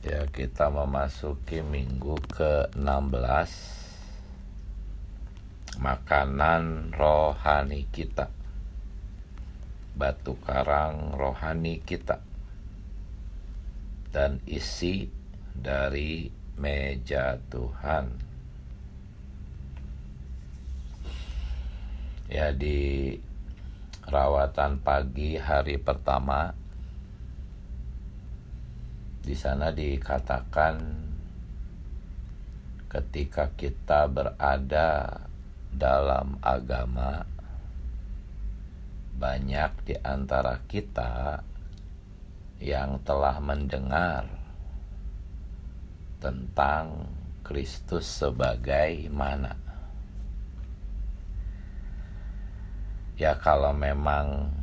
Ya, kita memasuki minggu ke-16, makanan rohani kita, batu karang rohani kita, dan isi dari meja Tuhan. Ya, di rawatan pagi hari pertama, di sana dikatakan ketika kita berada dalam agama, banyak di antara kita yang telah mendengar tentang Kristus sebagaimana. Ya, kalau memang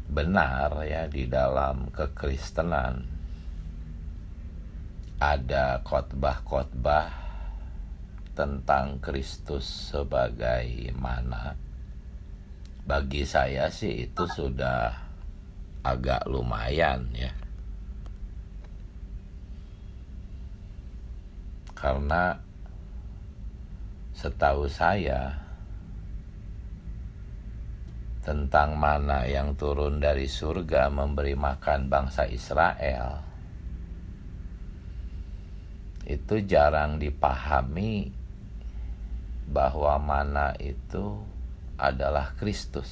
benar ya di dalam kekristenan ada khotbah-khotbah tentang Kristus sebagaimana, bagi saya sih itu sudah agak lumayan ya. Karena setahu saya tentang mana yang turun dari surga memberi makan bangsa Israel, itu jarang dipahami bahwa mana itu adalah Kristus,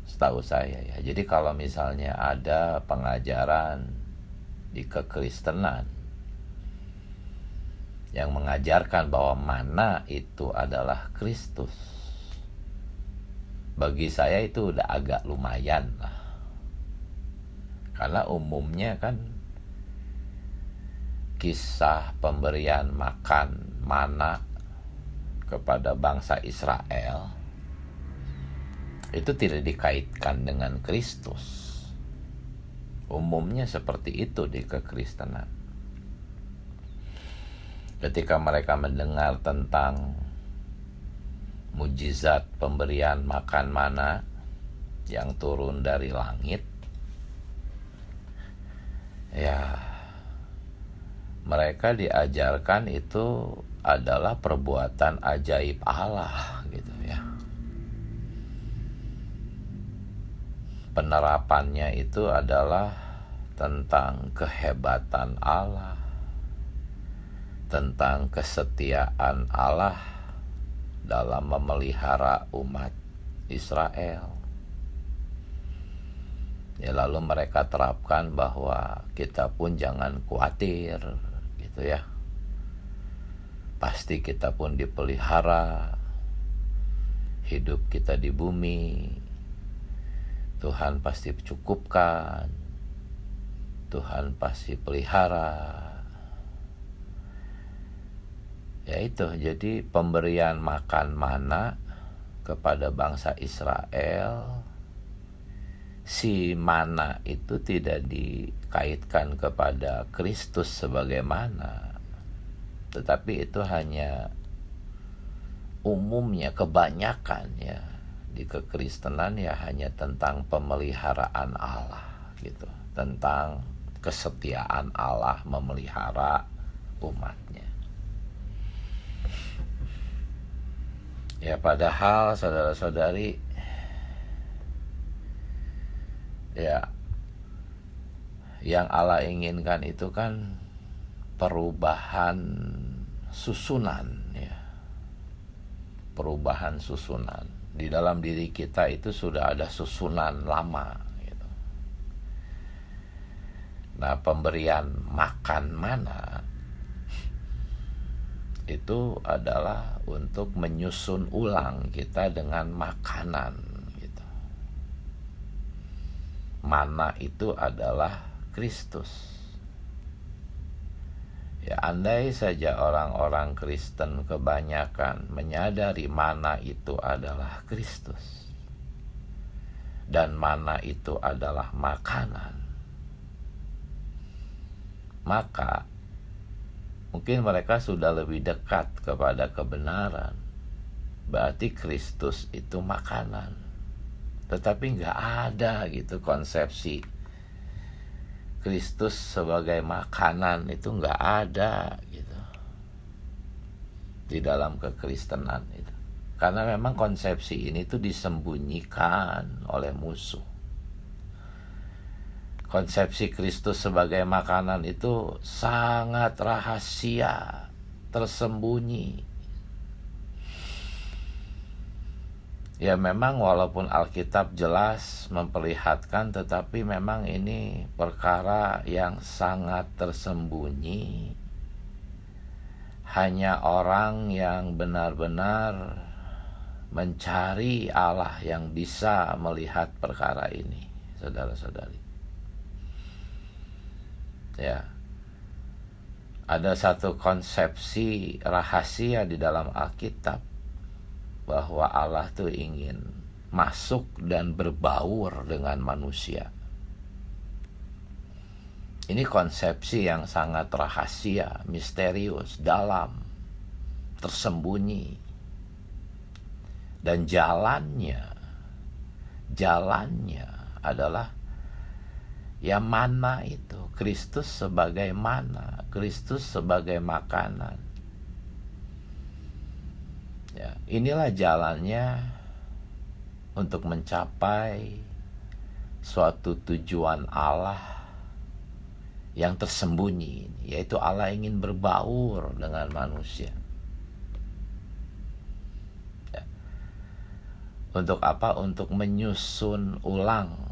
setahu saya ya. Jadi kalau misalnya ada pengajaran di kekristenan yang mengajarkan bahwa mana itu adalah Kristus, bagi saya itu udah agak lumayan lah. Karena umumnya kan kisah pemberian makan mana kepada bangsa Israel itu tidak dikaitkan dengan Kristus. Umumnya seperti itu di kekristenan. Ketika mereka mendengar tentang mujizat pemberian makan mana yang turun dari langit, ya mereka diajarkan itu adalah perbuatan ajaib Allah gitu ya. Penerapannya itu adalah tentang kehebatan Allah, tentang kesetiaan Allah dalam memelihara umat Israel. Ya, lalu mereka terapkan bahwa kita pun jangan khawatir gitu ya. Pasti kita pun dipelihara, hidup kita di bumi Tuhan pasti cukupkan, Tuhan pasti pelihara. Ya itu, jadi pemberian makan mana kepada bangsa Israel, si mana itu tidak dikaitkan kepada Kristus sebagaimana, tetapi itu hanya umumnya, kebanyakan ya di kekristenan ya hanya tentang pemeliharaan Allah gitu, tentang kesetiaan Allah memelihara umatnya. Ya, padahal saudara-saudari, ya yang Allah inginkan itu kan perubahan susunan ya. Perubahan susunan. Di dalam diri kita itu sudah ada susunan lama gitu. Nah, pemberian makan mana itu adalah untuk menyusun ulang kita dengan makanan gitu. Mana itu adalah Kristus. Ya, andai saja orang-orang Kristen kebanyakan menyadari mana itu adalah Kristus dan mana itu adalah makanan, maka mungkin mereka sudah lebih dekat kepada kebenaran. Berarti Kristus itu makanan. Tetapi nggak ada gitu konsepsi Kristus sebagai makanan itu nggak ada gitu di dalam kekristenan itu. Karena memang konsepsi ini tuh disembunyikan oleh musuh. Konsepsi Kristus sebagai makanan itu sangat rahasia, tersembunyi. Ya memang walaupun Alkitab jelas memperlihatkan, tetapi memang ini perkara yang sangat tersembunyi. Hanya orang yang benar-benar mencari Allah yang bisa melihat perkara ini, saudara-saudari. Ya, ada satu konsepsi rahasia di dalam Alkitab bahwa Allah tuh ingin masuk dan berbaur dengan manusia. Ini konsepsi yang sangat rahasia, misterius, dalam, tersembunyi. Dan jalannya adalah ya mana itu, Kristus sebagai mana, Kristus sebagai makanan. Ya, inilah jalannya untuk mencapai suatu tujuan Allah yang tersembunyi, yaitu Allah ingin berbaur dengan manusia. Ya. Untuk apa? Untuk menyusun ulang.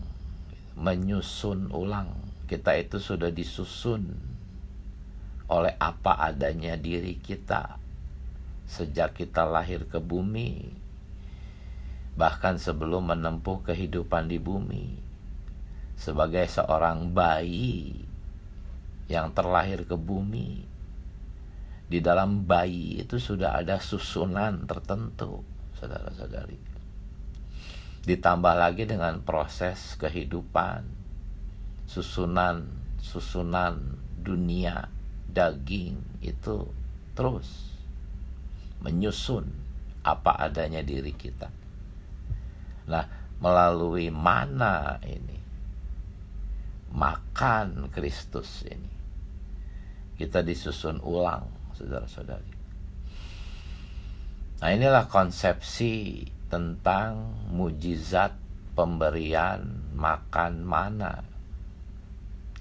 Kita itu sudah disusun oleh apa adanya diri kita. Sejak kita lahir ke bumi, bahkan sebelum menempuh kehidupan di bumi, sebagai seorang bayi yang terlahir ke bumi, di dalam bayi itu sudah ada susunan tertentu, saudara-saudari. Ditambah lagi dengan proses kehidupan, susunan dunia, daging itu terus menyusun apa adanya diri kita. Nah, melalui mana ini, makan Kristus ini, kita disusun ulang, saudara-saudari. Nah, inilah konsepsi tentang mujizat pemberian makan mana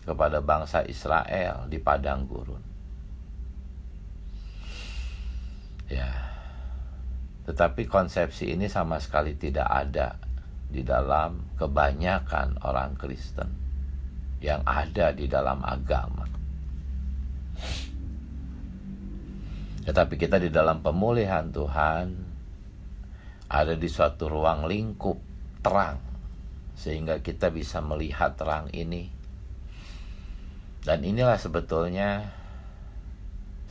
kepada bangsa Israel di padang gurun. Ya, tetapi konsepsi ini sama sekali tidak ada di dalam kebanyakan orang Kristen yang ada di dalam agama. Tetapi kita di dalam pemulihan Tuhan ada di suatu ruang lingkup terang, sehingga kita bisa melihat terang ini. Dan inilah sebetulnya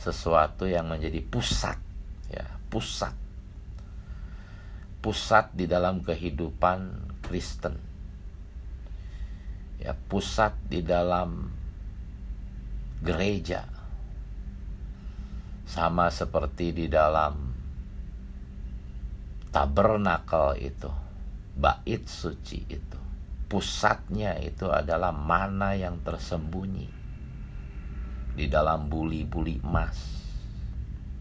sesuatu yang menjadi pusat di dalam kehidupan Kristen. Ya, pusat di dalam gereja. Sama seperti di dalam tabernakel itu, bait suci itu. Pusatnya itu adalah mana yang tersembunyi di dalam buli-buli emas.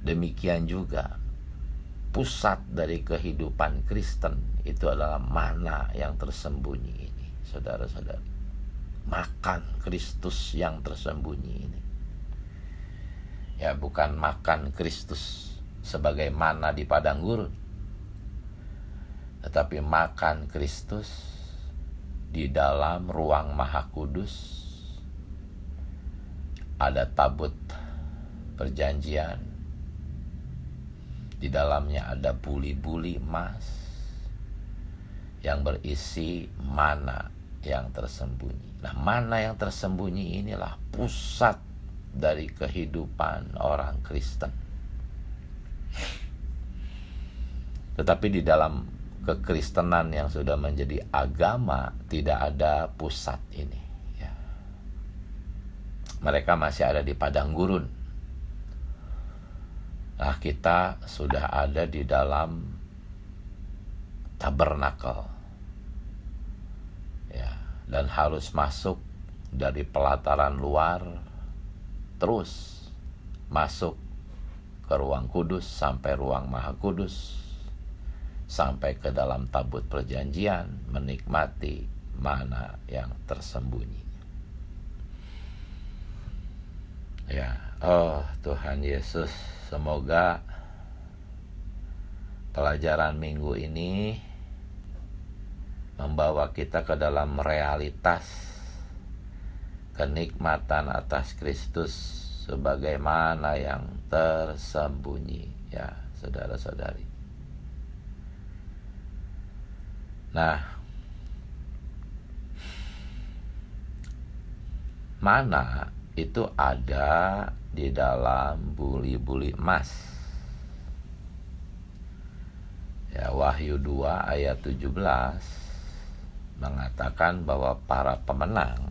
Demikian juga pusat dari kehidupan Kristen itu adalah mana yang tersembunyi ini, saudara-saudara. Makan Kristus yang tersembunyi ini. Ya, bukan makan Kristus sebagaimana di padang gurun, tetapi makan Kristus di dalam ruang Maha Kudus. Ada tabut perjanjian, di dalamnya ada buli-buli emas yang berisi mana yang tersembunyi. Nah, mana yang tersembunyi inilah pusat dari kehidupan orang Kristen. Tetapi di dalam kekristenan yang sudah menjadi agama tidak ada pusat ini. Ya. Mereka masih ada di padang gurun. Nah, kita sudah ada di dalam tabernakel. Ya, dan harus masuk dari pelataran luar terus masuk ke ruang kudus sampai ruang maha kudus, sampai ke dalam tabut perjanjian, menikmati mana yang tersembunyi. Ya, oh Tuhan Yesus, semoga pelajaran minggu ini membawa kita ke dalam realitas kenikmatan atas Kristus sebagaimana yang tersembunyi, ya saudara-saudari. Nah, mana itu ada di dalam buli-buli emas. Ya, Wahyu 2 ayat 17 mengatakan bahwa para pemenang,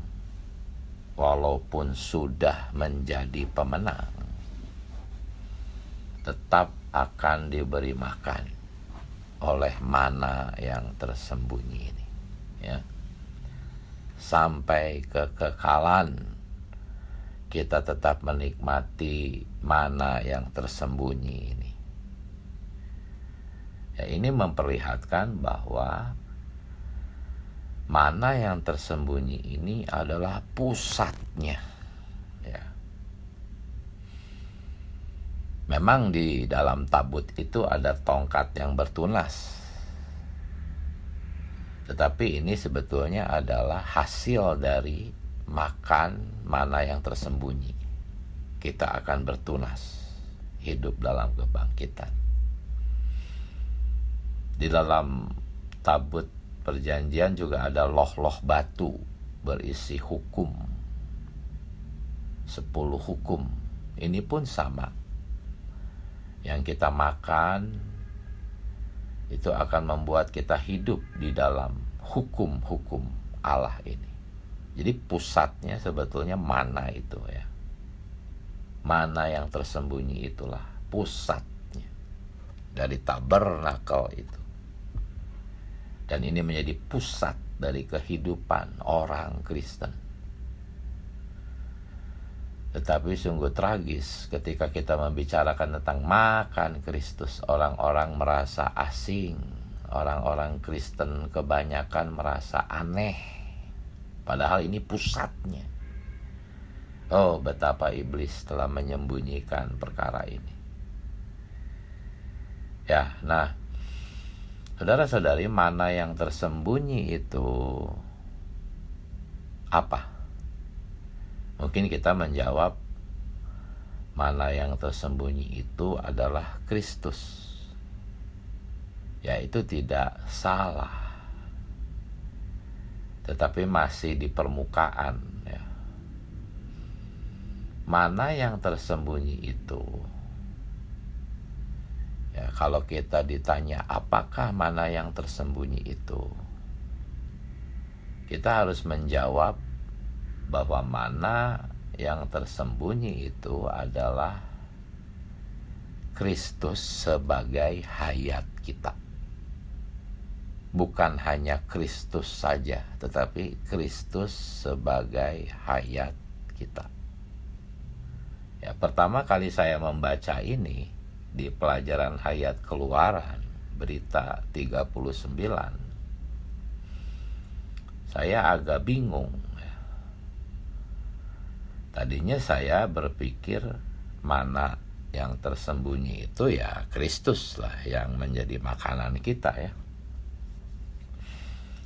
walaupun sudah menjadi pemenang, tetap akan diberi makan oleh mana yang tersembunyi ini, ya. Sampai kekekalan kita tetap menikmati mana yang tersembunyi ini. Ya, ini memperlihatkan bahwa mana yang tersembunyi ini adalah pusatnya, ya. Memang di dalam tabut itu ada tongkat yang bertunas, tetapi ini sebetulnya adalah hasil dari makan mana yang tersembunyi. Kita akan bertunas, hidup dalam kebangkitan. Di dalam tabut perjanjian juga ada loh-loh batu berisi hukum, 10 hukum. Ini pun sama. Yang kita makan itu akan membuat kita hidup di dalam hukum-hukum Allah ini. Jadi pusatnya sebetulnya mana itu, ya. Mana yang tersembunyi itulah pusatnya dari tabernakel itu. Dan ini menjadi pusat dari kehidupan orang Kristen. Tetapi sungguh tragis ketika kita membicarakan tentang makan Kristus, orang-orang merasa asing, orang-orang Kristen kebanyakan merasa aneh, padahal ini pusatnya. Oh, betapa iblis telah menyembunyikan perkara ini. Ya, nah, saudara-saudari, mana yang tersembunyi itu apa? Mungkin kita menjawab, mana yang tersembunyi itu adalah Kristus. Ya, itu tidak salah. Tetapi masih di permukaan, ya. Mana yang tersembunyi itu, ya, kalau kita ditanya apakah mana yang tersembunyi itu, kita harus menjawab bahwa mana yang tersembunyi itu adalah Kristus sebagai hayat kita. Bukan hanya Kristus saja, tetapi Kristus sebagai hayat kita. Ya, pertama kali saya membaca ini di pelajaran hayat Keluaran, berita 39, saya agak bingung. Tadinya saya berpikir mana yang tersembunyi itu ya Kristus lah yang menjadi makanan kita, ya.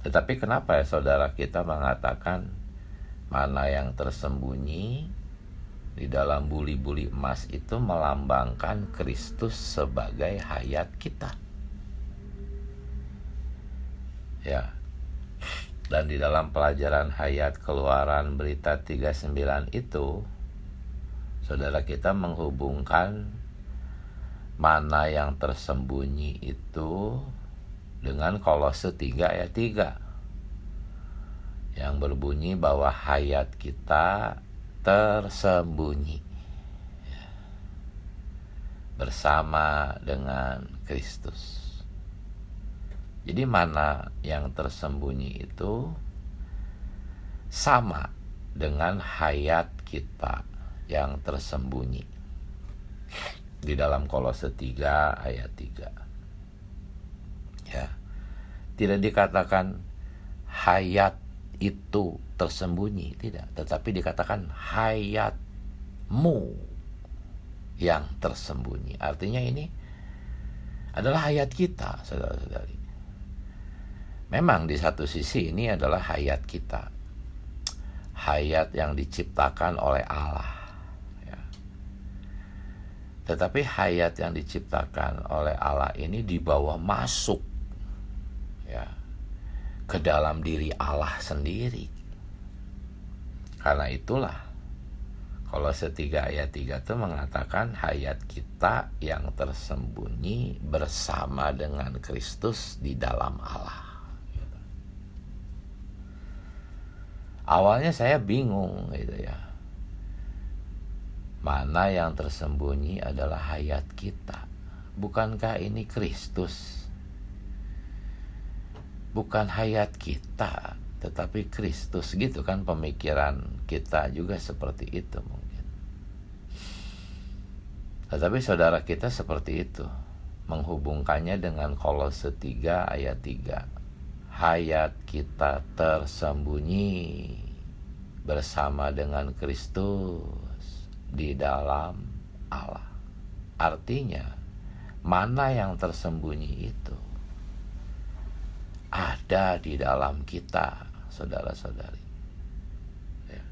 Tetapi kenapa ya saudara kita mengatakan mana yang tersembunyi di dalam buli-buli emas itu melambangkan Kristus sebagai hayat kita? Ya. Dan di dalam pelajaran hayat Keluaran berita 39 itu, saudara kita menghubungkan mana yang tersembunyi itu dengan Kolose 3 ayat 3 yang berbunyi bahwa hayat kita tersembunyi bersama dengan Kristus. Jadi mana yang tersembunyi itu sama dengan hayat kita yang tersembunyi. Di dalam Kolose 3 ayat 3. Ya. Tidak dikatakan hayat itu tersembunyi, tidak, tetapi dikatakan hayatmu yang tersembunyi. Artinya ini adalah hayat kita, saudara-saudari. Memang di satu sisi ini adalah hayat kita, hayat yang diciptakan oleh Allah, ya. Tetapi hayat yang diciptakan oleh Allah ini dibawa masuk, ya, ke dalam diri Allah sendiri. Karena itulah Kolose 3 ayat 3 itu mengatakan hayat kita yang tersembunyi bersama dengan Kristus di dalam Allah. Awalnya saya bingung gitu ya. Mana yang tersembunyi adalah hayat kita. Bukankah ini Kristus? Bukan hayat kita, tetapi Kristus, gitu kan pemikiran kita juga seperti itu mungkin. Tetapi saudara kita seperti itu, menghubungkannya dengan Kolose 3 ayat 3. Hayat kita tersembunyi bersama dengan Kristus di dalam Allah. Artinya, mana yang tersembunyi itu ada di dalam kita, saudara-saudari. Ya.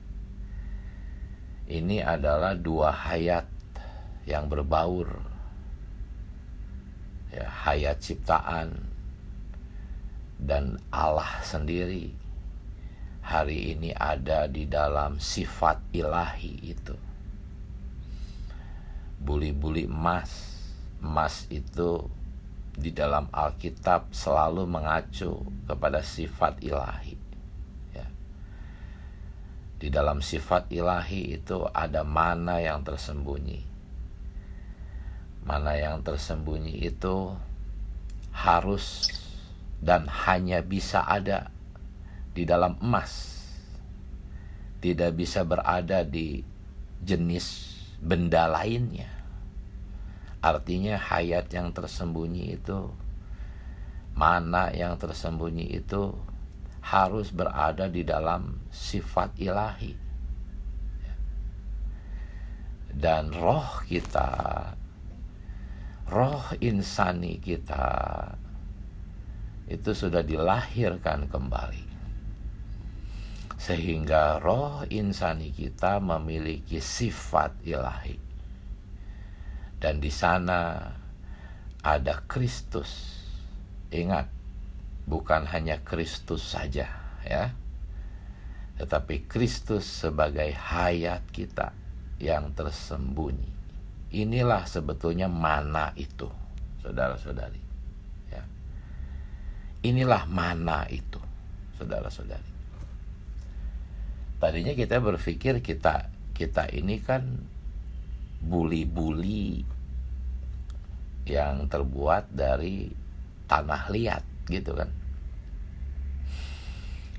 Ini adalah dua hayat yang berbaur. Ya, hayat ciptaan dan Allah sendiri hari ini ada di dalam sifat ilahi itu. Buli-buli emas. Emas itu di dalam Alkitab selalu mengacu kepada sifat ilahi, ya. Di dalam sifat ilahi itu ada mana yang tersembunyi. Mana yang tersembunyi itu harus dan hanya bisa ada di dalam emas. Tidak bisa berada di jenis benda lainnya. Artinya hayat yang tersembunyi itu, mana yang tersembunyi itu harus berada di dalam sifat ilahi. Dan roh kita, roh insani kita itu sudah dilahirkan kembali, sehingga roh insani kita memiliki sifat ilahi. Dan di sana ada Kristus. Ingat, bukan hanya Kristus saja, ya, tetapi Kristus sebagai hayat kita yang tersembunyi. Inilah sebetulnya mana itu, saudara-saudari. Inilah mana itu, saudara-saudari. Tadinya kita berpikir kita ini kan buli-buli yang terbuat dari tanah liat, gitu kan.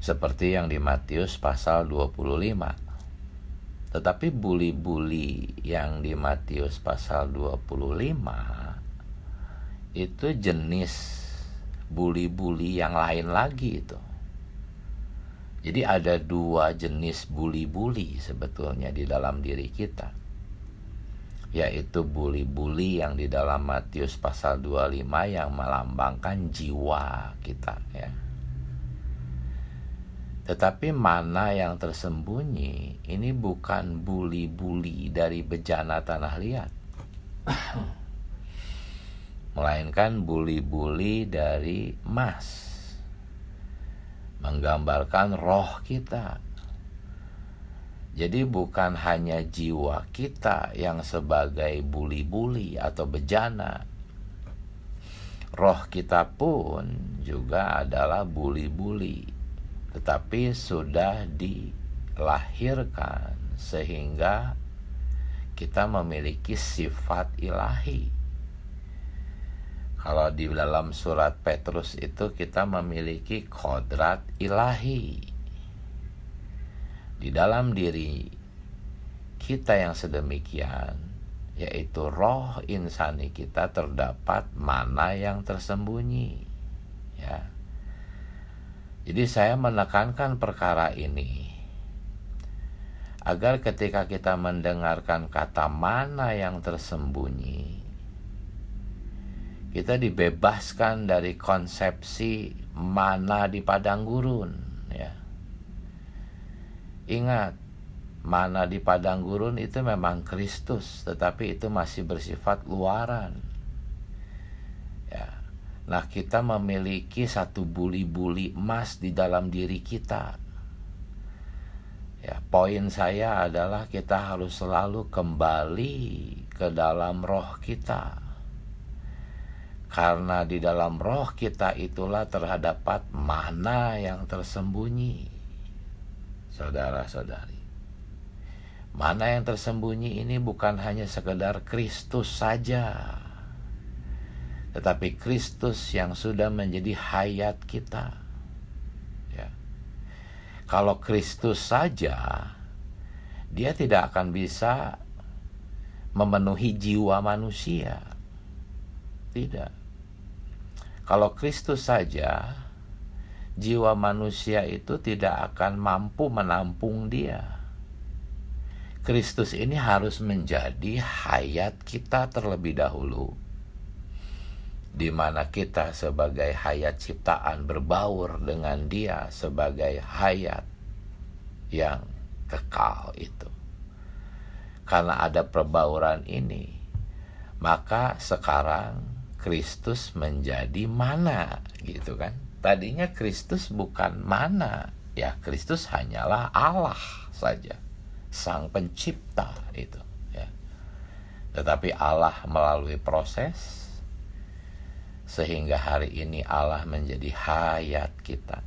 Seperti yang di Matius pasal 25. Tetapi buli-buli yang di Matius pasal 25 itu jenis buli-buli yang lain lagi itu. Jadi ada dua jenis buli-buli sebetulnya di dalam diri kita, yaitu buli-buli yang di dalam Matius pasal 25 yang melambangkan jiwa kita, ya. Tetapi mana yang tersembunyi ini bukan buli-buli dari bejana tanah liat, melainkan buli-buli dari emas, menggambarkan roh kita. Jadi bukan hanya jiwa kita yang sebagai buli-buli atau bejana, roh kita pun juga adalah buli-buli, tetapi sudah dilahirkan sehingga kita memiliki sifat ilahi. Kalau di dalam surat Petrus itu kita memiliki kodrat ilahi. di dalam diri kita yang sedemikian, yaitu roh insani kita, terdapat mana yang tersembunyi. Ya. Jadi saya menekankan perkara ini agar ketika kita mendengarkan kata mana yang tersembunyi, kita dibebaskan dari konsepsi mana di padang gurun. Ya. Ingat, mana di padang gurun itu memang Kristus, tetapi itu masih bersifat luaran. Ya. Nah, kita memiliki satu buli-buli emas di dalam diri kita. Ya, poin saya adalah kita harus selalu kembali ke dalam roh kita. Karena di dalam roh kita itulah terdapat mana yang tersembunyi. Saudara-saudari, mana yang tersembunyi ini bukan hanya sekedar Kristus saja, tetapi Kristus yang sudah menjadi hayat kita. Ya. Kalau Kristus saja, dia tidak akan bisa memenuhi jiwa manusia. Tidak. Kalau Kristus saja, jiwa manusia itu tidak akan mampu menampung dia. Kristus ini harus menjadi hayat kita terlebih dahulu, di mana kita sebagai hayat ciptaan berbaur dengan dia sebagai hayat yang kekal itu. Karena ada perbauran ini, maka sekarang Kristus menjadi mana, gitu kan? Tadinya Kristus bukan mana, ya Kristus hanyalah Allah saja, Sang Pencipta itu. Ya. Tetapi Allah melalui proses sehingga hari ini Allah menjadi hayat kita.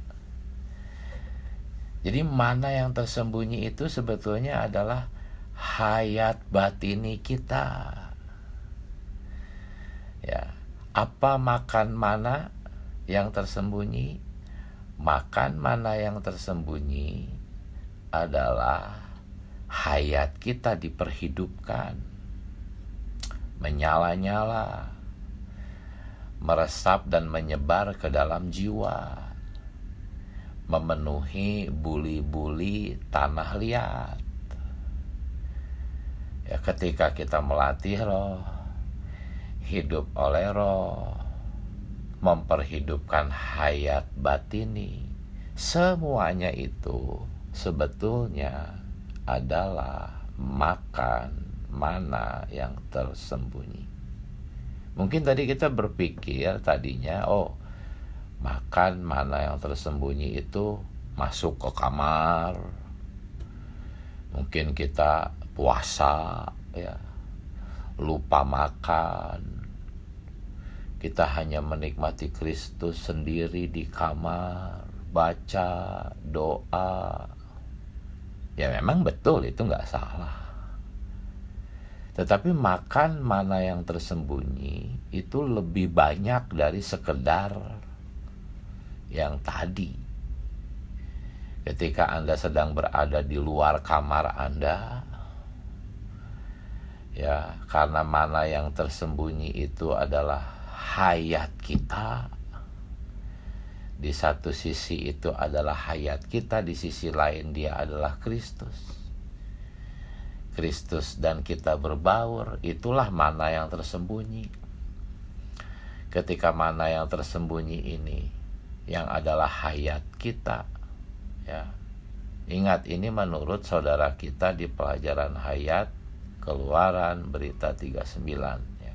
Jadi mana yang tersembunyi itu sebetulnya adalah hayat batini kita. Ya. Apa makan mana yang tersembunyi? Makan mana yang tersembunyi adalah hayat kita diperhidupkan, menyala-nyala, meresap dan menyebar ke dalam jiwa, memenuhi buli-buli tanah liat. Ya, ketika kita melatih roh, hidup oleh roh, memperhidupkan hayat batini, semuanya itu sebetulnya adalah makan mana yang tersembunyi. Mungkin tadi kita berpikir tadinya, makan mana yang tersembunyi itu masuk ke kamar, mungkin kita puasa, ya, lupa makan, kita hanya menikmati Kristus sendiri di kamar, baca doa. Ya memang betul, itu gak salah. Tetapi makan mana yang tersembunyi itu lebih banyak dari sekedar yang tadi. Ketika Anda sedang berada di luar kamar Anda, ya, karena mana yang tersembunyi itu adalah hayat kita. Di satu sisi itu adalah hayat kita, di sisi lain dia adalah Kristus. Kristus dan kita berbaur, itulah mana yang tersembunyi. Ketika mana yang tersembunyi ini yang adalah hayat kita, ya. Ingat, ini menurut saudara kita di pelajaran hayat Keluaran berita 39, ya.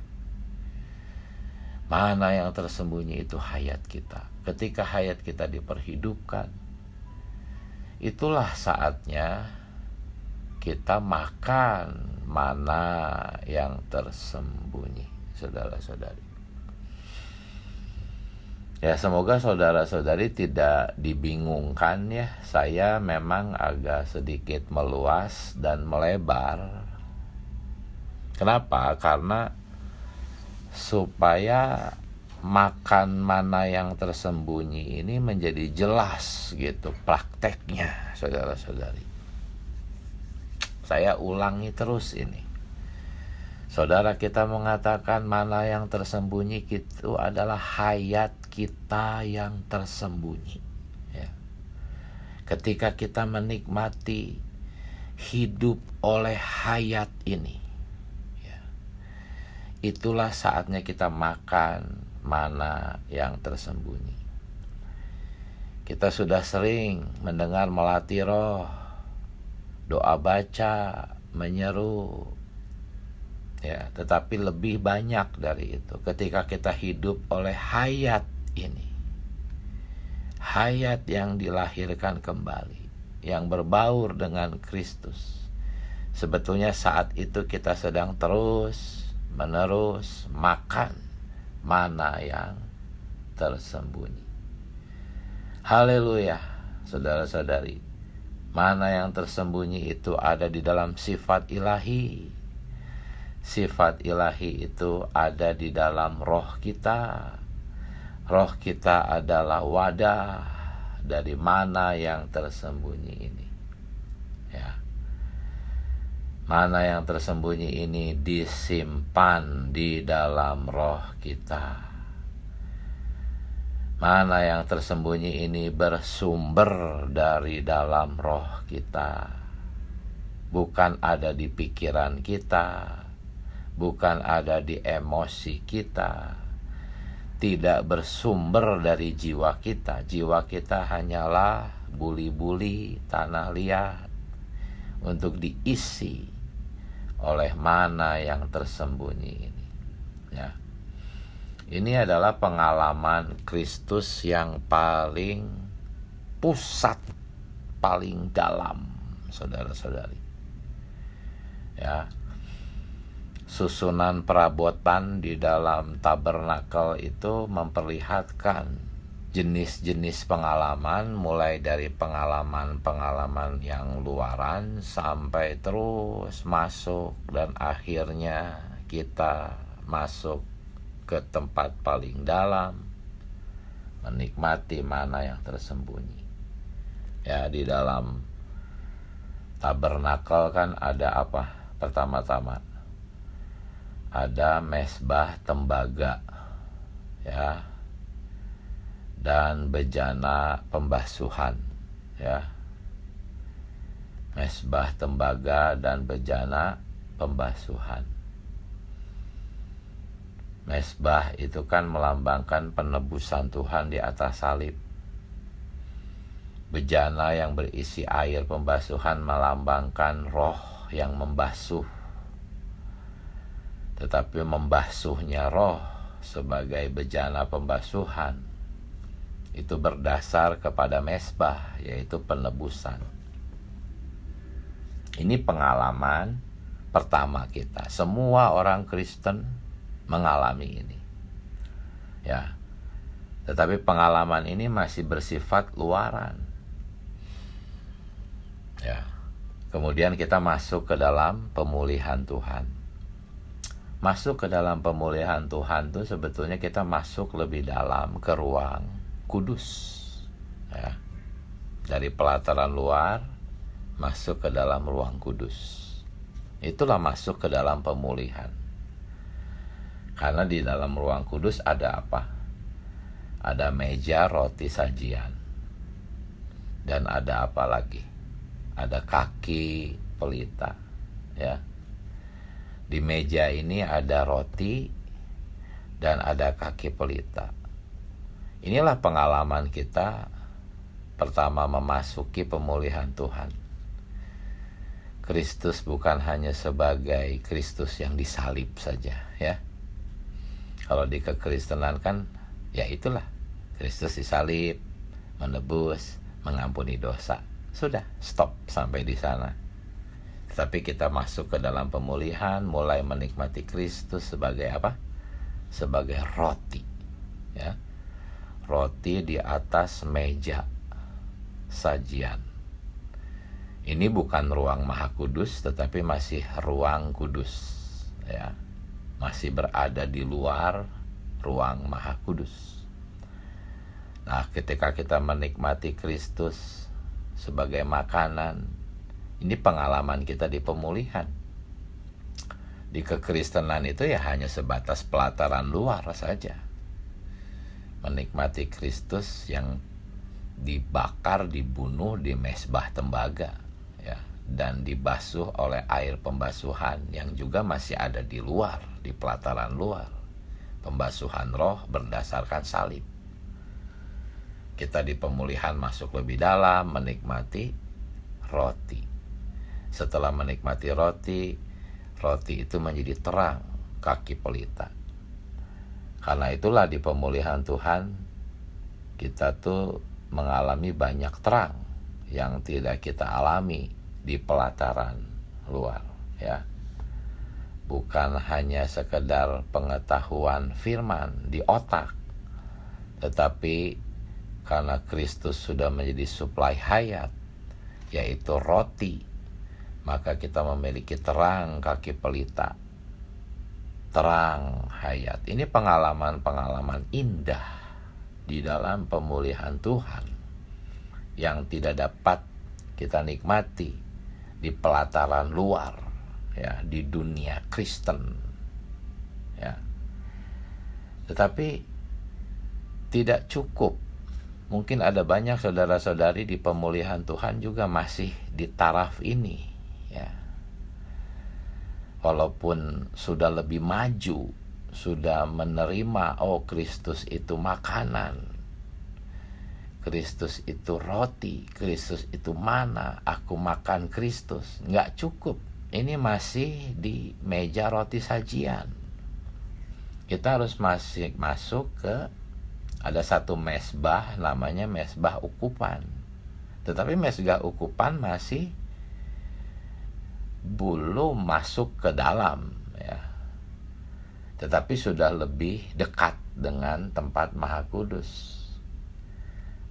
Mana yang tersembunyi itu hayat kita. Ketika hayat kita diperhidupkan, itulah saatnya kita makan mana yang tersembunyi, saudara-saudari. Ya, semoga saudara-saudari tidak dibingungkan ya. Saya memang agak sedikit meluas dan melebar. Kenapa? Karena supaya makan mana yang tersembunyi ini menjadi jelas gitu prakteknya, saudara-saudari. Saya ulangi terus ini. Saudara, kita mengatakan mana yang tersembunyi itu adalah hayat kita yang tersembunyi. Ya. Ketika kita menikmati hidup oleh hayat ini, ya, itulah saatnya kita makan mana yang tersembunyi. Kita sudah sering mendengar melatih roh, doa baca, menyeru, ya, tetapi lebih banyak dari itu ketika kita hidup oleh hayat ini, hayat yang dilahirkan kembali, yang berbaur dengan Kristus. Sebetulnya saat itu kita sedang terus menerus makan mana yang tersembunyi. Haleluya, saudara-saudari. Mana yang tersembunyi itu ada di dalam sifat ilahi. Sifat ilahi itu ada di dalam roh kita. Roh kita adalah wadah dari mana yang tersembunyi ini. Ya. Mana yang tersembunyi ini disimpan di dalam roh kita. Mana yang tersembunyi ini bersumber dari dalam roh kita. Bukan ada di pikiran kita, bukan ada di emosi kita, tidak bersumber dari jiwa kita. Jiwa kita hanyalah buli-buli tanah liat untuk diisi oleh mana yang tersembunyi ini. Ya. Ini adalah pengalaman Kristus yang paling pusat, paling dalam, saudara-saudari. Ya. Susunan perabotan di dalam tabernakel itu memperlihatkan jenis-jenis pengalaman, mulai dari pengalaman-pengalaman yang luaran sampai terus masuk, dan akhirnya kita masuk ke tempat paling dalam, menikmati mana yang tersembunyi. Ya, di dalam tabernakel kan ada apa? Pertama-tama ada mezbah tembaga, ya, dan bejana pembasuhan, ya. Mezbah tembaga dan bejana pembasuhan. Mezbah itu kan melambangkan penebusan Tuhan di atas salib. Bejana yang berisi air pembasuhan melambangkan roh yang membasuh. Tetapi membasuhnya roh sebagai bejana pembasuhan itu berdasar kepada mezbah, yaitu penebusan. Ini pengalaman pertama kita. Semua orang Kristen mengalami ini, ya. Tetapi pengalaman ini masih bersifat luaran, ya. Kemudian kita masuk ke dalam pemulihan Tuhan. Masuk ke dalam pemulihan Tuhan itu sebetulnya kita masuk lebih dalam ke ruang kudus, ya. Dari pelataran luar masuk ke dalam ruang kudus. Itulah masuk ke dalam pemulihan. Karena di dalam ruang kudus ada apa? Ada meja roti sajian. Dan ada apa lagi? Ada kaki pelita, ya. Di meja ini ada roti dan ada kaki pelita. Inilah pengalaman kita pertama memasuki pemulihan Tuhan. Kristus bukan hanya sebagai Kristus yang disalib saja, ya. Kalau di kekristenan kan, ya itulah, Kristus disalib, menebus, mengampuni dosa. Sudah, stop sampai di sana. Tetapi kita masuk ke dalam pemulihan, mulai menikmati Kristus sebagai apa? Sebagai roti, ya. Roti di atas meja sajian. Ini bukan ruang Maha Kudus, tetapi masih ruang kudus, ya. Masih berada di luar ruang Maha Kudus. Nah, ketika kita menikmati Kristus sebagai makanan, Ini pengalaman kita di pemulihan. Di kekristenan itu ya hanya sebatas pelataran luar saja. Menikmati Kristus yang dibakar, dibunuh di mezbah tembaga, ya, dan dibasuh oleh air pembasuhan yang juga masih ada di luar, di pelataran luar. Pembasuhan roh berdasarkan salib. Kita di pemulihan masuk lebih dalam, menikmati roti. Setelah menikmati roti itu menjadi terang kaki pelita. Karena itulah di pemulihan Tuhan kita tuh mengalami banyak terang yang tidak kita alami di pelataran luar, ya. Bukan hanya sekedar pengetahuan firman di otak, tetapi karena Kristus sudah menjadi suplai hayat, yaitu roti, maka kita memiliki terang kaki pelita, terang hayat. Ini pengalaman-pengalaman indah di dalam pemulihan Tuhan yang tidak dapat kita nikmati di pelataran luar, ya, di dunia Kristen, ya. Tetapi tidak cukup. Mungkin ada banyak saudara-saudari di pemulihan Tuhan juga masih di taraf ini, ya. Walaupun sudah lebih maju, sudah menerima, oh Kristus itu makanan, Kristus itu roti, Kristus itu mana, aku makan Kristus. Nggak cukup. Ini masih di meja roti sajian. Kita harus masih masuk ke, ada satu mezbah namanya mezbah ukupan. Tetapi mezbah ukupan masih belum masuk ke dalam, ya. Tetapi sudah lebih dekat dengan tempat Maha Kudus.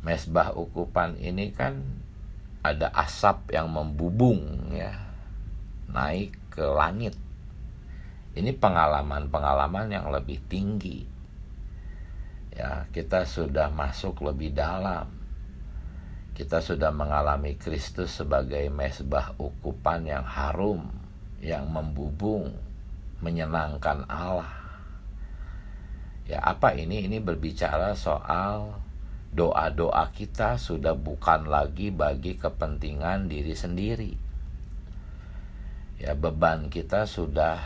Mezbah ukupan ini kan ada asap yang membubung, ya, naik ke langit. Ini pengalaman-pengalaman yang lebih tinggi, ya. Kita sudah masuk lebih dalam. Kita sudah mengalami Kristus sebagai mezbah ukupan yang harum, yang membubung, menyenangkan Allah. Ya, apa ini? Ini berbicara soal doa-doa kita sudah bukan lagi bagi kepentingan diri sendiri. Ya, beban kita sudah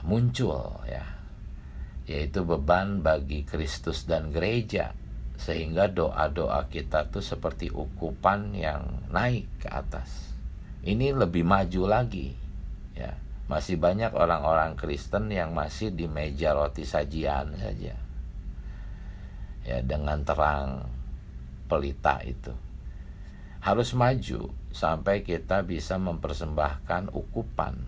muncul, ya, yaitu beban bagi Kristus dan gereja. Sehingga doa-doa kita tuh seperti ukupan yang naik ke atas. Ini lebih maju lagi, ya. Masih banyak orang-orang Kristen yang masih di meja roti sajian saja, ya, dengan terang pelita itu. Harus maju sampai kita bisa mempersembahkan ukupan,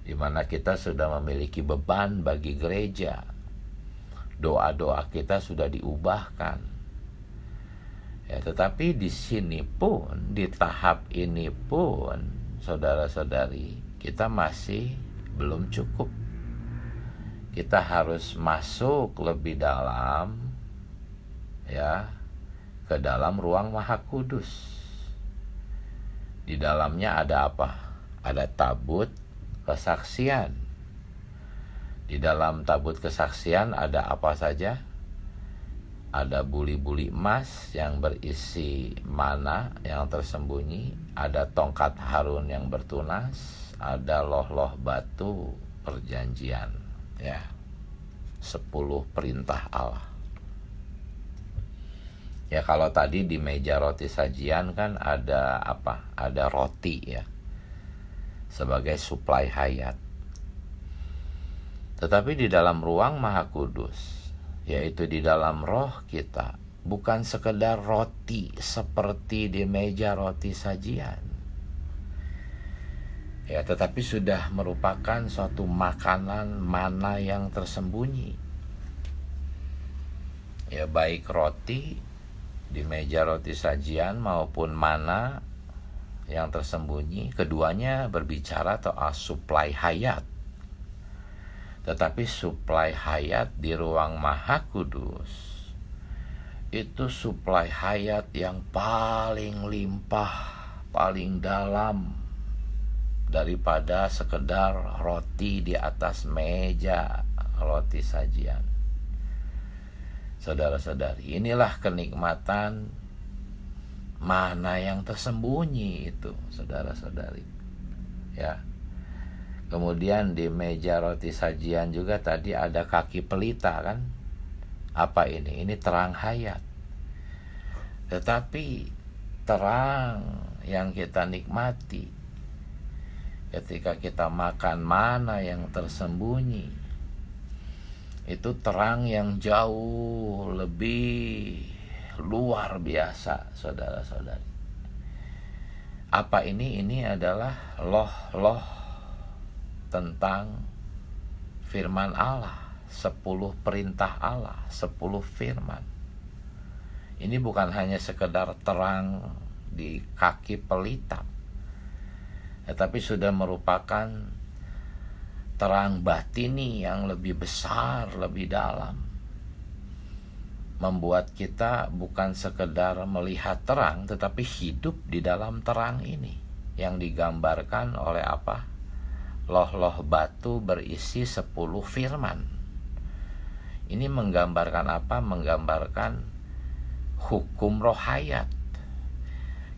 di mana kita sudah memiliki beban bagi gereja. Doa-doa kita sudah diubahkan, ya. Tetapi di sini pun, di tahap ini pun, saudara-saudari, kita masih belum cukup. Kita harus masuk lebih dalam, ya, ke dalam ruang Maha Kudus. Di dalamnya ada apa? Ada tabut kesaksian. Di dalam tabut kesaksian ada apa saja? Ada buli-buli emas yang berisi mana yang tersembunyi, ada tongkat Harun yang bertunas, ada loh-loh batu perjanjian, ya. 10 perintah Allah. Ya, kalau tadi di meja roti sajian kan ada apa? Ada roti, ya, sebagai suplai hayat. Tetapi di dalam ruang Maha Kudus, yaitu di dalam roh kita, bukan sekedar roti seperti di meja roti sajian, ya, tetapi sudah merupakan suatu makanan mana yang tersembunyi, ya, baik roti di meja roti sajian maupun mana yang tersembunyi. Keduanya berbicara soal suplai hayat. Tetapi suplai hayat di ruang Maha Kudus itu suplai hayat yang paling limpah, paling dalam daripada sekedar roti di atas meja, roti sajian. Saudara-saudari, inilah kenikmatan mana yang tersembunyi itu, saudara-saudari. Ya. Kemudian di meja roti sajian juga tadi ada kaki pelita kan? Apa ini? Ini terang hayat. Tetapi terang yang kita nikmati ketika kita makan mana yang tersembunyi, itu terang yang jauh lebih luar biasa, saudara-saudari. Apa ini? Ini adalah loh-loh tentang firman Allah, 10 perintah Allah, 10 firman. Ini bukan hanya sekedar terang di kaki pelita, tetapi sudah merupakan terang batini yang lebih besar, lebih dalam. Membuat kita bukan sekedar melihat terang, tetapi hidup di dalam terang ini, yang digambarkan oleh apa? Loh-loh batu berisi 10 firman. Ini menggambarkan apa? Menggambarkan hukum roh hayat.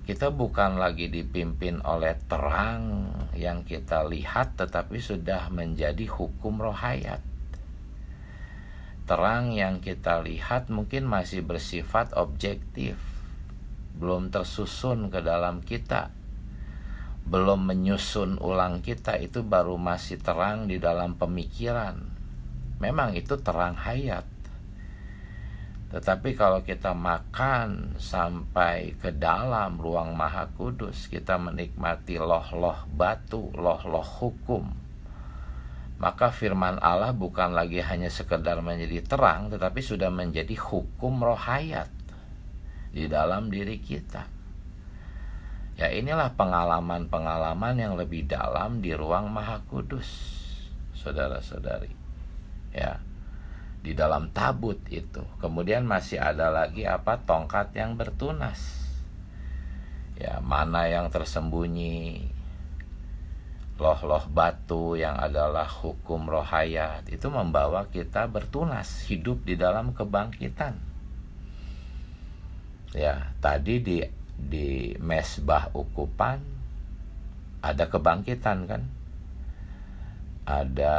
Kita bukan lagi dipimpin oleh terang yang kita lihat, tetapi sudah menjadi hukum roh hayat. Terang yang kita lihat mungkin masih bersifat objektif, belum tersusun ke dalam kita, belum menyusun ulang kita, itu baru masih terang di dalam pemikiran. Memang itu terang hayat. Tetapi kalau kita makan sampai ke dalam ruang Maha Kudus, kita menikmati loh-loh batu, loh-loh hukum, maka firman Allah bukan lagi hanya sekedar menjadi terang, tetapi sudah menjadi hukum roh hayat di dalam diri kita. Ya, inilah pengalaman-pengalaman yang lebih dalam di ruang Maha Kudus, saudara-saudari. Ya, di dalam tabut itu. Kemudian masih ada lagi apa? Tongkat yang bertunas. Ya, mana yang tersembunyi, loh-loh batu yang adalah hukum roh hayat, itu membawa kita bertunas, hidup di dalam kebangkitan. Ya, tadi di mesbah ukupan ada kebangkitan kan? Ada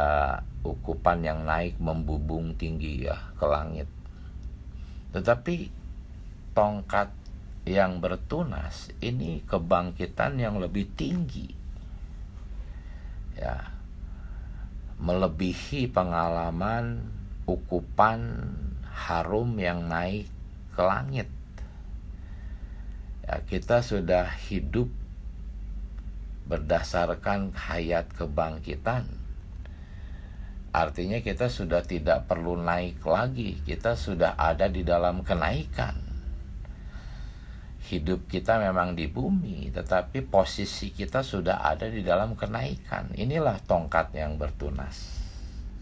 ukupan yang naik membubung tinggi ya ke langit. Tetapi tongkat yang bertunas ini kebangkitan yang lebih tinggi. Ya, melebihi pengalaman ukupan harum yang naik ke langit. Ya, kita sudah hidup berdasarkan hayat kebangkitan. Artinya kita sudah tidak perlu naik lagi, kita sudah ada di dalam kenaikan. Hidup kita memang di bumi, tetapi posisi kita sudah ada di dalam kenaikan. Inilah tongkat yang bertunas,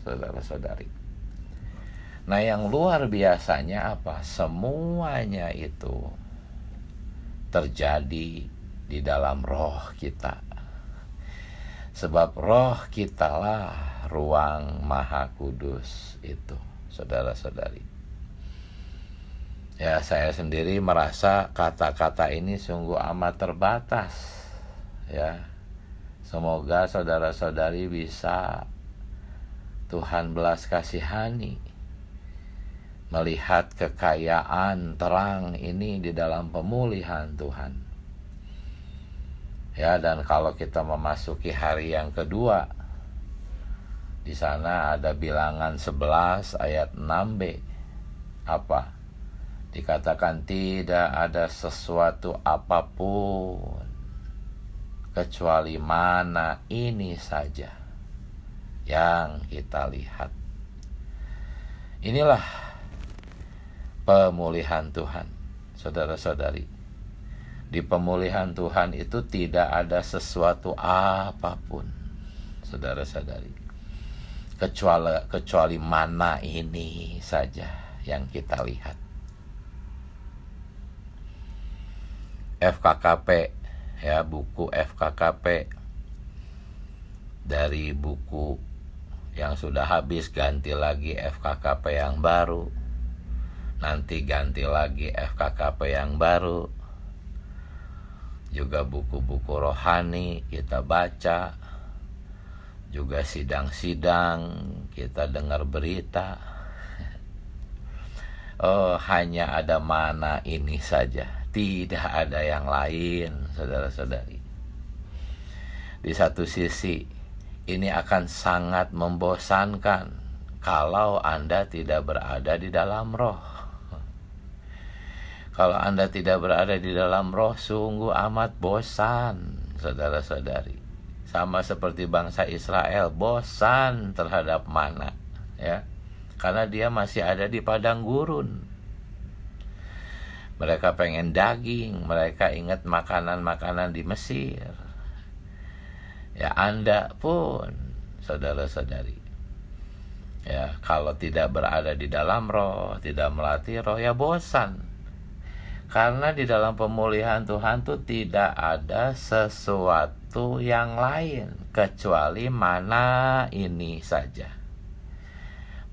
saudara-saudari. Nah, yang luar biasanya apa? Semuanya itu terjadi di dalam roh kita. Sebab roh kitalah ruang Maha Kudus itu, saudara-saudari. Ya, saya sendiri merasa kata-kata ini sungguh amat terbatas. Ya, semoga saudara-saudari bisa Tuhan belas kasihani melihat kekayaan terang ini di dalam pemulihan Tuhan. Ya, dan kalau kita memasuki hari yang kedua, di sana ada Bilangan 11 ayat 6b. Apa? Dikatakan tidak ada sesuatu apapun kecuali mana ini saja yang kita lihat. Inilah pemulihan Tuhan, saudara-saudari. Di pemulihan Tuhan itu tidak ada sesuatu apapun, saudara-saudari, kecuali mana ini saja yang kita lihat. FKKP, ya, buku FKKP. Dari buku yang sudah habis ganti lagi FKKP yang baru, nanti ganti lagi FKKP yang baru. Juga buku-buku rohani kita baca, juga sidang-sidang kita dengar berita. Oh, hanya ada mana ini saja, tidak ada yang lain, saudara-saudari. Di satu sisi ini akan sangat membosankan kalau Anda tidak berada di dalam roh. Kalau Anda tidak berada di dalam roh, sungguh amat bosan, saudara-saudari. Sama seperti bangsa Israel, bosan terhadap mana, ya, karena dia masih ada di padang gurun. Mereka pengen daging, mereka ingat makanan-makanan di Mesir. Ya, Anda pun, saudara-saudari, ya, kalau tidak berada di dalam roh, tidak melatih roh, ya bosan. Karena di dalam pemulihan Tuhan tuh tidak ada sesuatu yang lain kecuali mana ini saja.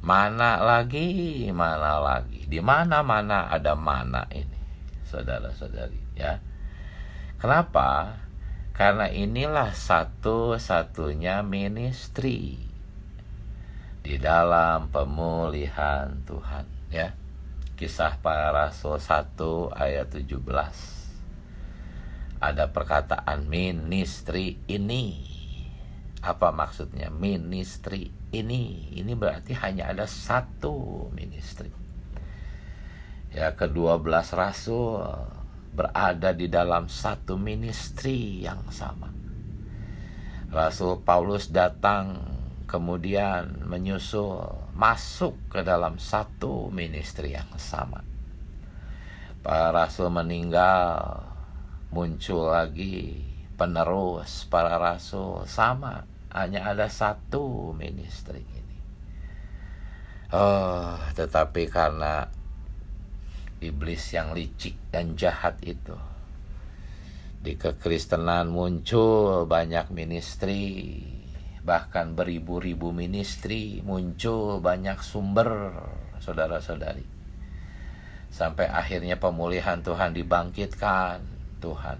Mana lagi, mana lagi. Di mana-mana ada mana ini, saudara-saudari, ya. Kenapa? Karena inilah satu-satunya ministry di dalam pemulihan Tuhan, ya. Kisah Para Rasul 1 ayat 17. Ada perkataan ministry ini. Apa maksudnya ministry ini? Ini berarti hanya ada satu ministry. Ya, ke-12 rasul berada di dalam satu ministry yang sama. Rasul Paulus datang, kemudian menyusul, masuk ke dalam satu ministry yang sama. Para rasul meninggal, muncul lagi penerus para rasul, sama, hanya ada satu ministry ini. Oh, tetapi karena iblis yang licik dan jahat itu, di kekristenan muncul banyak ministry, bahkan beribu-ribu ministry, muncul banyak sumber, saudara-saudari. Sampai akhirnya pemulihan Tuhan dibangkitkan. Tuhan,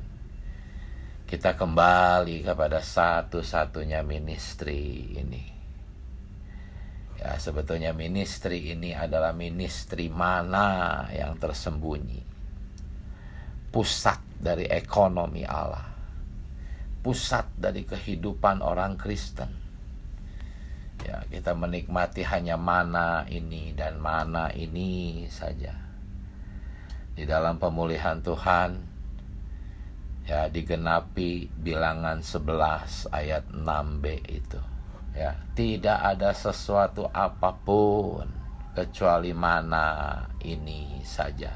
kita kembali kepada satu-satunya ministry ini. Ya, sebetulnya ministry ini adalah ministry mana yang tersembunyi. Pusat dari ekonomi Allah. Pusat dari kehidupan orang Kristen. Ya, kita menikmati hanya mana ini dan mana ini saja. Di dalam pemulihan Tuhan, ya, digenapi bilangan 11 ayat 6b itu. Ya, tidak ada sesuatu apapun kecuali mana ini saja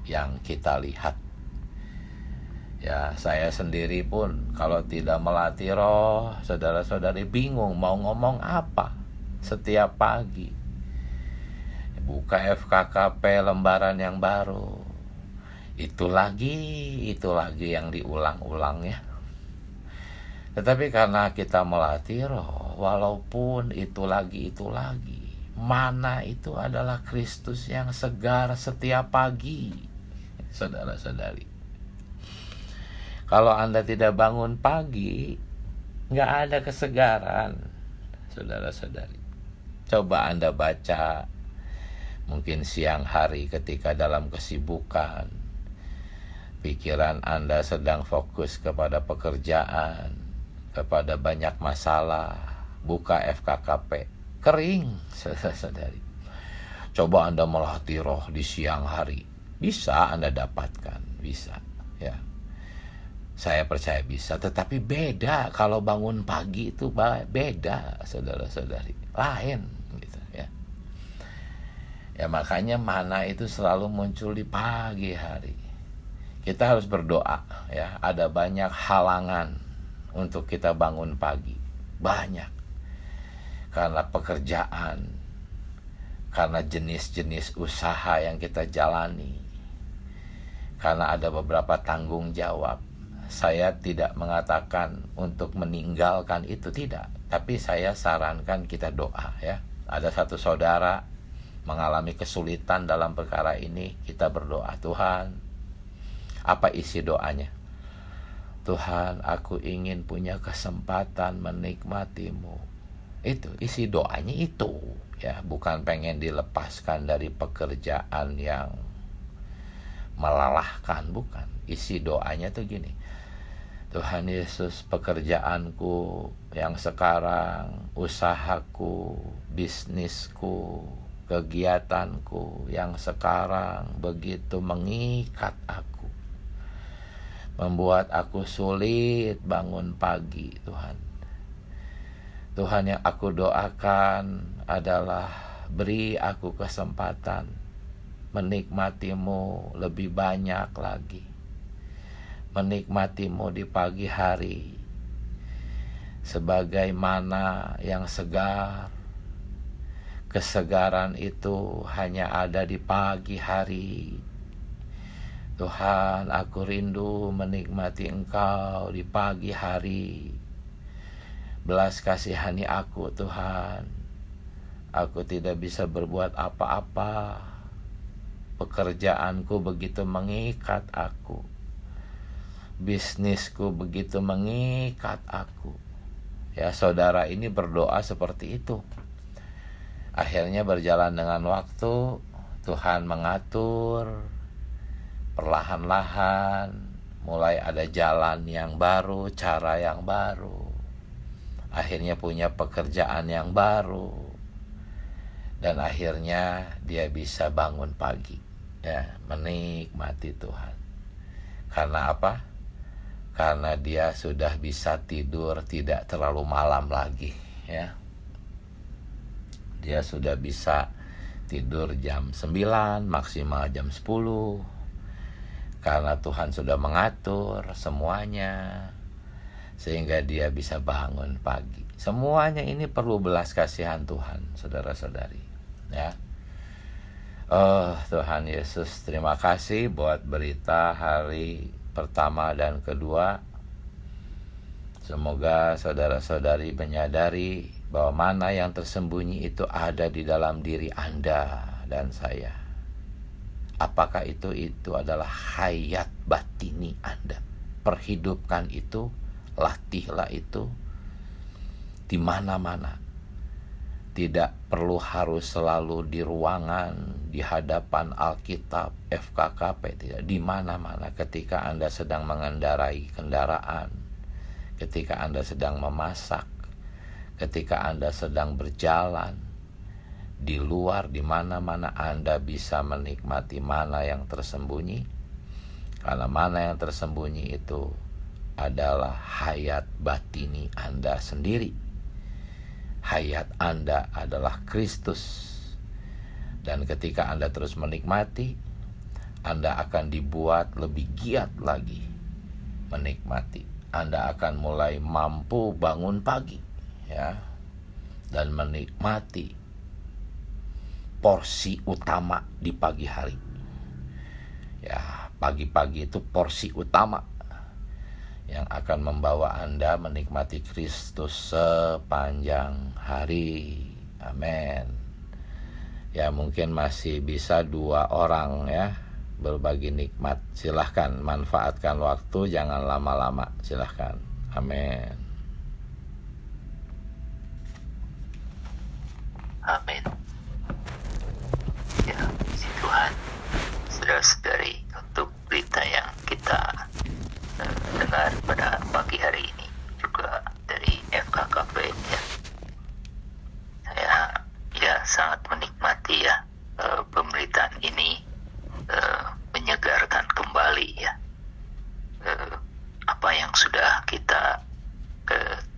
yang kita lihat. Ya, saya sendiri pun kalau tidak melatih roh, saudara-saudari, bingung mau ngomong apa setiap pagi. Buka FKKP lembaran yang baru, itu lagi yang diulang-ulang, ya. Tetapi karena kita melatih roh, walaupun itu lagi, mana itu adalah Kristus yang segar setiap pagi, saudara-saudari. Kalau Anda tidak bangun pagi, nggak ada kesegaran, saudara-saudari. Coba Anda baca, mungkin siang hari ketika dalam kesibukan, pikiran Anda sedang fokus kepada pekerjaan, kepada banyak masalah, buka FKKP, kering, saudara-saudari. Coba Anda melatih roh di siang hari, bisa Anda dapatkan, bisa, ya. Saya percaya bisa, tetapi beda kalau bangun pagi itu, beda, saudara-saudari, lain, gitu, ya. Ya, makanya mana itu selalu muncul di pagi hari. Kita harus berdoa, ya. Ada banyak halangan untuk kita bangun pagi, banyak, karena pekerjaan, karena jenis-jenis usaha yang kita jalani, karena ada beberapa tanggung jawab. Saya tidak mengatakan untuk meninggalkan itu, tidak. Tapi saya sarankan kita doa ya. Ada satu saudara mengalami kesulitan dalam perkara ini, kita berdoa. Tuhan, apa isi doanya? Tuhan, aku ingin punya kesempatan menikmati-Mu. Itu isi doanya itu ya, bukan pengen dilepaskan dari pekerjaan yang melelahkan, bukan. Isi doanya tuh gini, Tuhan Yesus, pekerjaanku yang sekarang, usahaku, bisnisku, kegiatanku yang sekarang begitu mengikat aku, membuat aku sulit bangun pagi. Tuhan yang aku doakan adalah beri aku kesempatan menikmati-Mu lebih banyak lagi, menikmati-Mu di pagi hari sebagaimana yang segar. Kesegaran itu hanya ada di pagi hari. Tuhan, aku rindu menikmati Engkau di pagi hari. Belas kasihani aku, Tuhan. Aku tidak bisa berbuat apa-apa. Pekerjaanku begitu mengikat aku. Bisnisku begitu mengikat aku. Ya, saudara ini berdoa seperti itu. Akhirnya berjalan dengan waktu, Tuhan mengatur, perlahan-lahan mulai ada jalan yang baru, cara yang baru. Akhirnya punya pekerjaan yang baru. Dan akhirnya dia bisa bangun pagi, ya, menikmati Tuhan. Karena apa? Karena dia sudah bisa tidur tidak terlalu malam lagi, ya. Dia sudah bisa tidur jam 9, maksimal jam 10. Karena Tuhan sudah mengatur semuanya, sehingga dia bisa bangun pagi. Semuanya ini perlu belas kasihan Tuhan, saudara-saudari. Ya. Oh Tuhan Yesus, terima kasih buat berita hari pertama dan kedua. Semoga saudara-saudari menyadari bahwa mana yang tersembunyi itu ada di dalam diri Anda dan saya. Apakah itu adalah hayat batini Anda. Perhidupkan itu, latihlah itu di mana-mana. Tidak perlu harus selalu di ruangan, di hadapan Alkitab, FKKP, tidak. Di mana-mana, ketika Anda sedang mengendarai kendaraan, ketika Anda sedang memasak, ketika Anda sedang berjalan, di luar, di mana-mana Anda bisa menikmati mana yang tersembunyi. Karena mana yang tersembunyi itu adalah hayat batini Anda sendiri. Hayat Anda adalah Kristus. Dan ketika Anda terus menikmati, Anda akan dibuat lebih giat lagi menikmati. Anda akan mulai mampu bangun pagi, ya, dan menikmati porsi utama di pagi hari. Ya, pagi-pagi itu porsi utama yang akan membawa Anda menikmati Kristus sepanjang hari. Amin. Ya, mungkin masih bisa 2 orang ya berbagi nikmat. Silahkan manfaatkan waktu, jangan lama-lama. Silahkan. Amin. Amin. Ya, puji Tuhan, saudara-saudari, untuk berita yang kita dengar pada pagi hari ini juga dari FKKP, ya. Saya sangat menikmati ya pemberitaan ini, menyegarkan kembali ya apa yang sudah kita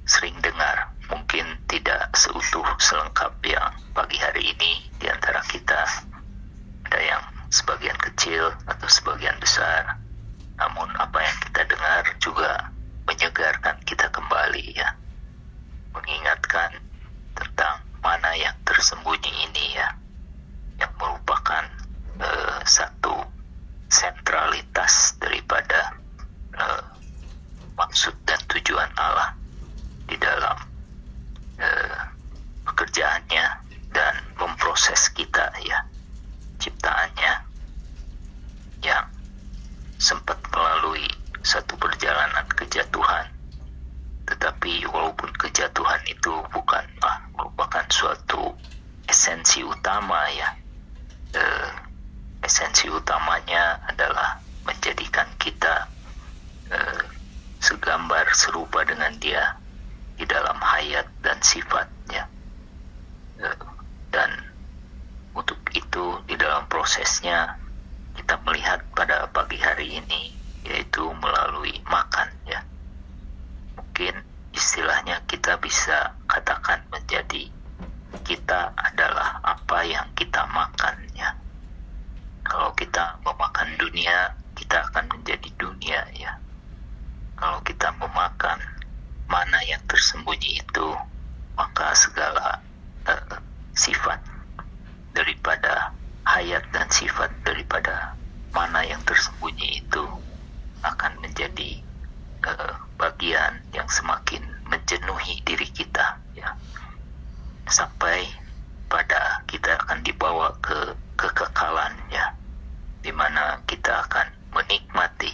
sering dengar. Mungkin tidak seutuh selengkap yang pagi hari ini di antara kita, ada yang sebagian kecil atau sebagian besar, namun apa yang kita dengar juga menyegarkan kita kembali ya, mengingatkan tentang mana yang tersembunyi ini ya, yang merupakan satu sentralitas Tetapi walaupun kejatuhan itu bukanlah merupakan suatu esensi utama ya, esensi utamanya adalah menjadikan kita segambar serupa dengan Dia di dalam hayat dan sifatnya. Dan untuk itu di dalam prosesnya kita melihat pada pagi hari ini, yaitu melalui makan ya. Mungkin istilahnya kita bisa katakan menjadi kita adalah apa yang kita makan ya. Kalau kita memakan dunia, kita akan menjadi dunia ya. Kalau kita memakan mana yang tersembunyi itu, maka segala sifat daripada hayat dan sifat daripada mana yang tersembunyi itu akan menjadi bagian yang semakin menjenuhi diri kita ya, sampai pada kita akan dibawa ke kekekalan ya, di mana kita akan menikmati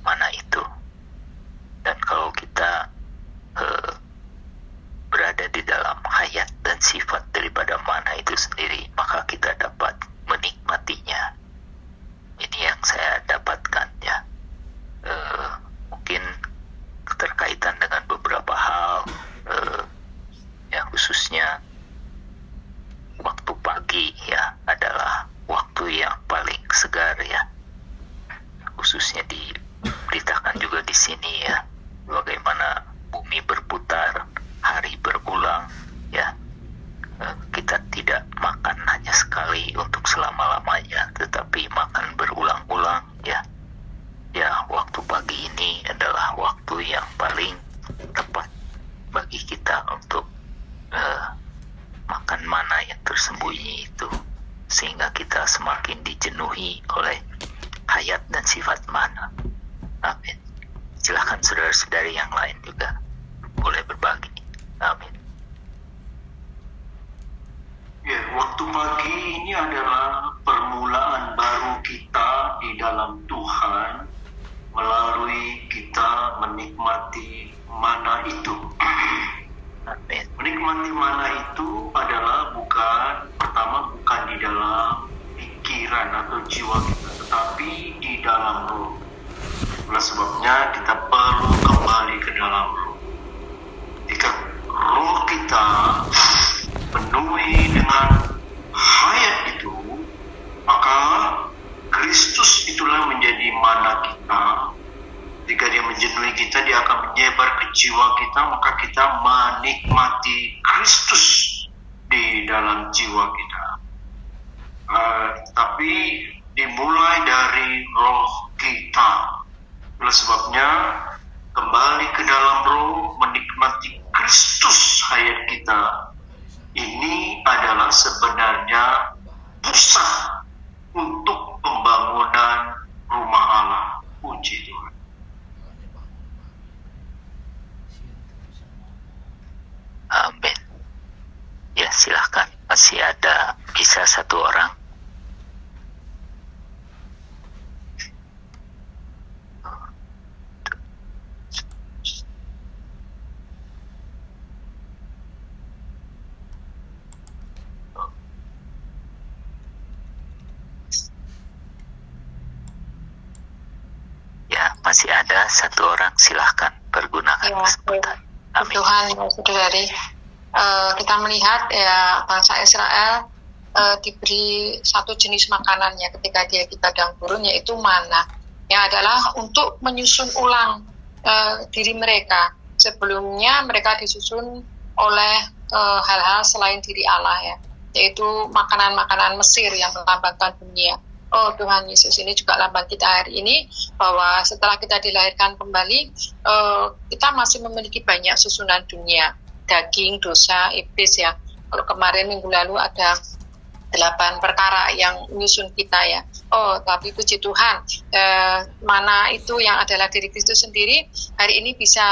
mana itu. Dan kalau kita berada di dalam hayat dan sifat daripada mana itu sendiri, maka kita dapat menikmatinya. Ini yang saya dapatkan ya. Mungkin keterkaitan dengan beberapa hal, ya khususnya waktu pagi ya adalah waktu yang paling segar ya. Khususnya diberitakan juga di sini ya, bagaimana bumi berputar, hari berulang ya. Kita tidak makan hanya sekali untuk selama-lamanya, tetapi makan berulang-ulang ya. Ya, waktu pagi ini adalah waktu yang paling tepat bagi kita untuk makan mana yang tersembunyi itu, sehingga kita semakin dijenuhi oleh hayat dan sifat mana. Amin. Silakan saudara-saudari yang lain juga boleh berbagi. Amin. Ya, waktu pagi ini adalah permulaan baru kita di dalam Tuhan, melalui kita menikmati mana itu. Amin. Menikmati mana itu adalah bukan di dalam pikiran atau jiwa kita, tetapi di dalam roh. Itulah sebabnya kita perlu kembali ke dalam roh. Jika roh kita penuhi dengan hayat itu, maka Kristus itulah menjadi mana kita. Jika dia menjenuhi kita, dia akan menyebar ke jiwa kita, maka kita menikmati Kristus di dalam jiwa kita. Tapi dimulai dari roh kita. Itulah sebabnya kembali ke dalam roh, menikmati Kristus hayat kita. Ini adalah sebenarnya pusat untuk pembangunan rumah Allah. Puji Tuhan. Amin. Ya, silahkan. Masih ada bisa satu orang. Ya, masih ada satu orang. Silahkan pergunakan kesempatan. Amin. Tuhan, saudari, kita melihat ya bangsa Israel diberi satu jenis makanannya ketika dia di padang gurun, yaitu mana, yang adalah untuk menyusun ulang diri mereka. Sebelumnya mereka disusun oleh hal-hal selain diri Allah ya, yaitu makanan-makanan Mesir yang melambangkan dunia. Oh Tuhan Yesus, ini juga lambang kita hari ini, bahwa setelah kita dilahirkan kembali, kita masih memiliki banyak susunan dunia, daging, dosa, iblis ya. Kalau kemarin minggu lalu ada 8 perkara yang menyusun kita ya. Oh, tapi puji Tuhan, mana itu yang adalah diri Kristus sendiri, hari ini bisa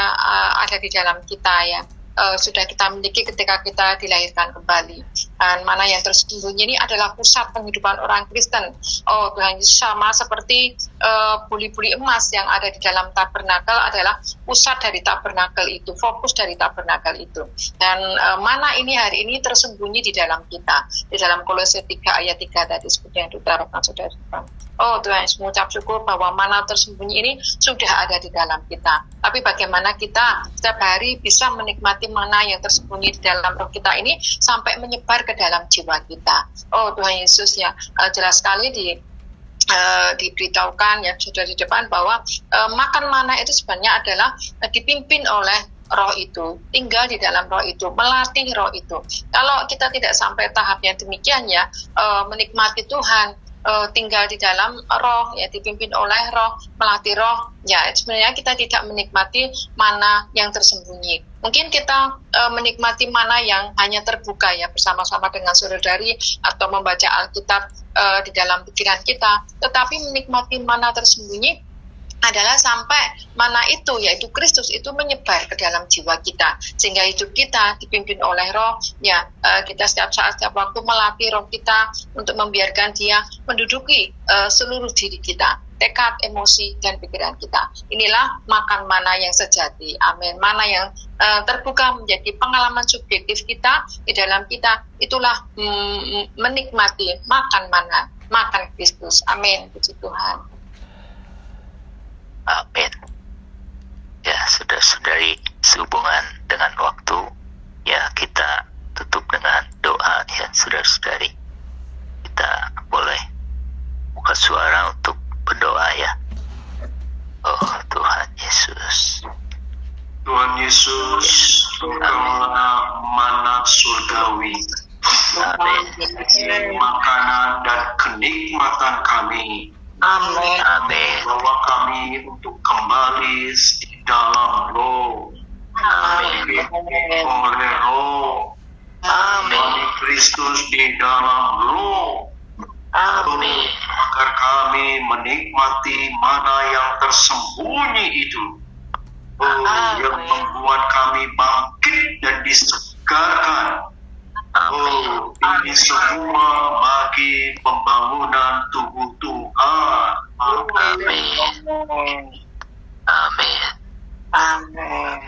ada di dalam kita ya. Sudah kita miliki ketika kita dilahirkan kembali. Dan mana yang tersembunyi ini adalah pusat penghidupan orang Kristen. Oh Tuhan Yesus, sama seperti buli-buli emas yang ada di dalam tabernakel adalah pusat dari tabernakel itu, fokus dari tabernakel itu. Dan mana ini hari ini tersembunyi di dalam kita, di dalam Kolose 3 ayat 3 tadi seperti yang diutarakan saudara. Oh Tuhan Yesus, mengucap syukur bahwa mana tersembunyi ini sudah ada di dalam kita. Tapi bagaimana kita setiap hari bisa menikmati mana yang tersembunyi di dalam roh kita ini sampai menyebar ke dalam jiwa kita. Oh Tuhan Yesus, ya jelas sekali diberitahukan ya sudah di depan bahwa makan mana itu sebenarnya adalah dipimpin oleh roh itu, tinggal di dalam roh itu, melatih roh itu. Kalau kita tidak sampai tahap yang demikian ya, menikmati Tuhan, tinggal di dalam roh, ya dipimpin oleh roh, melatih roh, ya sebenarnya kita tidak menikmati mana yang tersembunyi. Mungkin kita menikmati mana yang hanya terbuka ya bersama-sama dengan saudari atau membaca Alkitab di dalam pikiran kita, tetapi menikmati mana tersembunyi adalah sampai mana itu, yaitu Kristus itu menyebar ke dalam jiwa kita, sehingga hidup kita dipimpin oleh roh, ya kita setiap saat, setiap waktu melatih roh kita untuk membiarkan dia menduduki seluruh diri kita, tekad, emosi, dan pikiran kita. Inilah makan mana yang sejati, amin. Mana yang terbuka menjadi pengalaman subjektif kita di dalam kita, itulah menikmati makan mana, makan Kristus, amin. Puji Tuhan. Amin. Ya, saudara-saudari, sehubungan dengan waktu, ya kita tutup dengan doa ya saudara-saudari. Kita boleh buka suara untuk berdoa ya. Oh Tuhan Yesus. Tuhan Yesus, Engkaulah mana surgawi, Amin. makanan dan kenikmatan kami. Amin. Amin. Bawa kami untuk kembali di dalam roh. Amin. Oleh roh. Oleh Kristus di dalam roh. Amin. Agar kami menikmati mana yang tersembunyi itu. Yang membuat kami bangkit dan disegarkan. Ini semua bagi pembangunan tubuh Tuhan. Amin. Amin. Amin.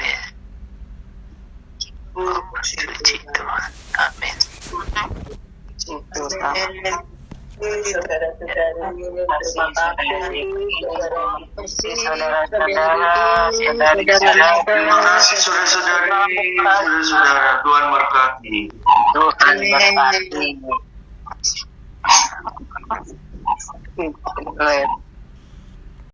Puji Tuhan. Amin. Terima kasih saudara-saudari, saudara-saudara. Tuhan berkati. Tuhan berkati.